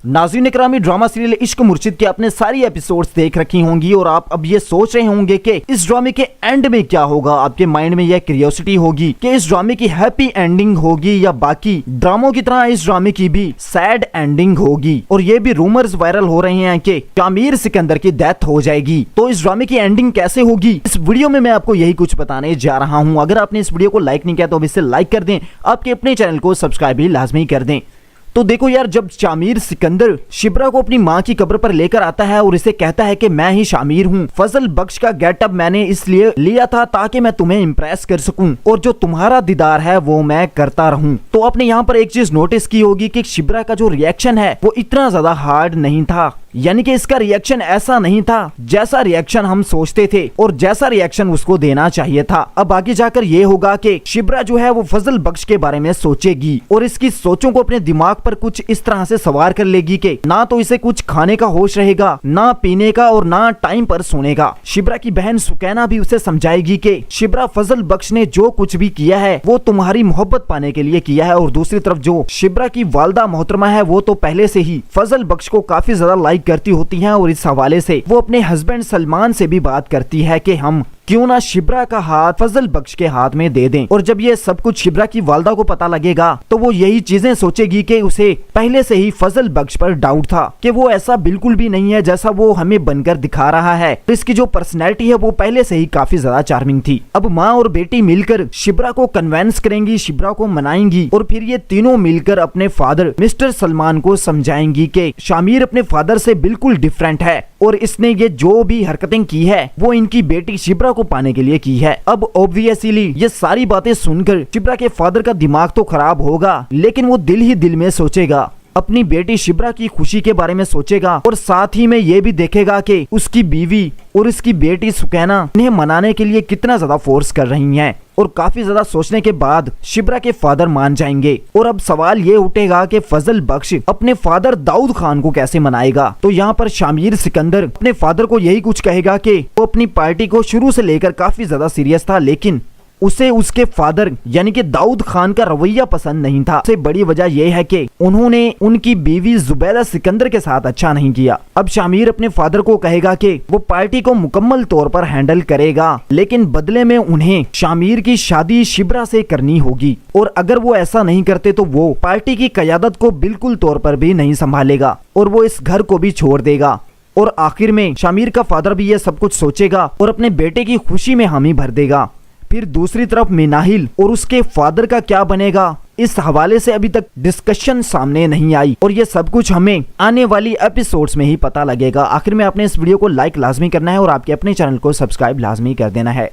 नाज़रीन इकरामी, drama serial इश्क मुर्शिद के आपने सारी एपिसोड्स देख रखी होंगी और आप अब ये सोच रहे होंगे कि इस ड्रामे के एंड में क्या होगा। आपके माइंड में यह क्यूरियोसिटी होगी कि इस ड्रामे की हैप्पी एंडिंग होगी या बाकी ड्रामों की तरह इस ड्रामे की भी सैड एंडिंग होगी। और ये भी रूमर्स वायरल हो रहे हैं कि शामिर सिकंदर की डेथ हो जाएगी। तो इस ड्रामे की एंडिंग कैसे होगी, इस वीडियो में मैं आपको यही कुछ बताने जा रहा हूँ। अगर आपने इस वीडियो को लाइक नहीं किया तो इसे लाइक कर दें, आपके अपने चैनल को सब्सक्राइब भी लाजमी कर दें। तो देखो यार, जब शामिर सिकंदर शिब्रा को अपनी माँ की कब्र पर लेकर आता है और इसे कहता है कि मैं ही शामिर हूँ, फजल बख्श का गेटअप मैंने इसलिए लिया था ताकि मैं तुम्हें इम्प्रेस कर सकूं और जो तुम्हारा दीदार है वो मैं करता रहूं। तो आपने यहाँ पर एक चीज नोटिस की होगी कि शिब्रा का जो रिएक्शन है वो इतना ज्यादा हार्ड नहीं था, यानी कि इसका रिएक्शन ऐसा नहीं था जैसा रिएक्शन हम सोचते थे और जैसा रिएक्शन उसको देना चाहिए था। अब आगे जाकर ये होगा कि शिब्रा जो है वो फजल बख्श के बारे में सोचेगी और इसकी सोचों को अपने दिमाग पर कुछ इस तरह से सवार कर लेगी कि ना तो इसे कुछ खाने का होश रहेगा, ना पीने का और ना टाइम पर सोने का। शिब्रा की बहन सुकैना भी उसे समझाएगी कि शिब्रा, फजल बख्श ने जो कुछ भी किया है वो तुम्हारी मोहब्बत पाने के लिए किया है। और दूसरी तरफ जो शिब्रा की वालदा मोहतरमा है वो तो पहले से ही फजल बख्श को काफी ज्यादा लाइक करती होती हैं और इस हवाले से वो अपने हस्बैंड सलमान से भी बात करती है कि हम क्यों ना शिब्रा का हाथ फजल बख्श के हाथ में दे दें। और जब ये सब कुछ शिब्रा की वालदा को पता लगेगा तो वो यही चीजें सोचेगी कि उसे पहले से ही फजल बख्श पर डाउट था कि वो ऐसा बिल्कुल भी नहीं है जैसा वो हमें बनकर दिखा रहा है। इसकी जो पर्सनैलिटी है वो पहले से ही काफी ज्यादा चार्मिंग थी। अब माँ और बेटी मिलकर शिब्रा को कन्वेंस करेंगी, शिब्रा को मनाएंगी और फिर ये तीनों मिलकर अपने फादर मिस्टर सलमान को समझाएंगी कि शामिर अपने फादर से बिल्कुल डिफरेंट है और इसने ये जो भी हरकतें की है वो इनकी बेटी शिब्रा को पाने के लिए की है। अब ऑब्वियसली ये सारी बातें सुनकर शिब्रा के फादर का दिमाग तो खराब होगा, लेकिन वो दिल ही दिल में सोचेगा, अपनी बेटी शिब्रा की खुशी के बारे में सोचेगा और साथ ही में ये भी देखेगा कि उसकी बीवी और उसकी बेटी सुकैना इन्हें मनाने के लिए कितना ज्यादा फोर्स कर रही हैं। और काफी ज्यादा सोचने के बाद शिब्रा के फादर मान जाएंगे। और अब सवाल ये उठेगा कि फजल बख्श अपने फादर दाऊद खान को कैसे मनाएगा। तो यहाँ पर शामिर सिकंदर अपने फादर को यही कुछ कहेगा कि वो अपनी पार्टी को शुरू से लेकर काफी ज्यादा सीरियस था, लेकिन उसे उसके फादर यानी कि दाऊद खान का रवैया पसंद नहीं था। सबसे बड़ी वजह यह है कि उन्होंने उनकी बीवी जुबैदा सिकंदर के साथ अच्छा नहीं किया। अब शामिर अपने फादर को कहेगा कि वो पार्टी को मुकम्मल तौर पर हैंडल करेगा, लेकिन बदले में उन्हें शामिर की शादी शिब्रा से करनी होगी और अगर वो ऐसा नहीं करते तो वो पार्टी की क़यादत को बिल्कुल तौर पर भी नहीं संभालेगा और वो इस घर को भी छोड़ देगा। और आखिर में शामिर का फादर भी ये सब कुछ सोचेगा और अपने बेटे की खुशी में हामी भर देगा। फिर दूसरी तरफ मिनाहिल और उसके फादर का क्या बनेगा, इस हवाले से अभी तक डिस्कशन सामने नहीं आई और ये सब कुछ हमें आने वाली एपिसोड्स में ही पता लगेगा। आखिर में आपने इस वीडियो को लाइक लाजमी करना है और आपके अपने चैनल को सब्सक्राइब लाजमी कर देना है।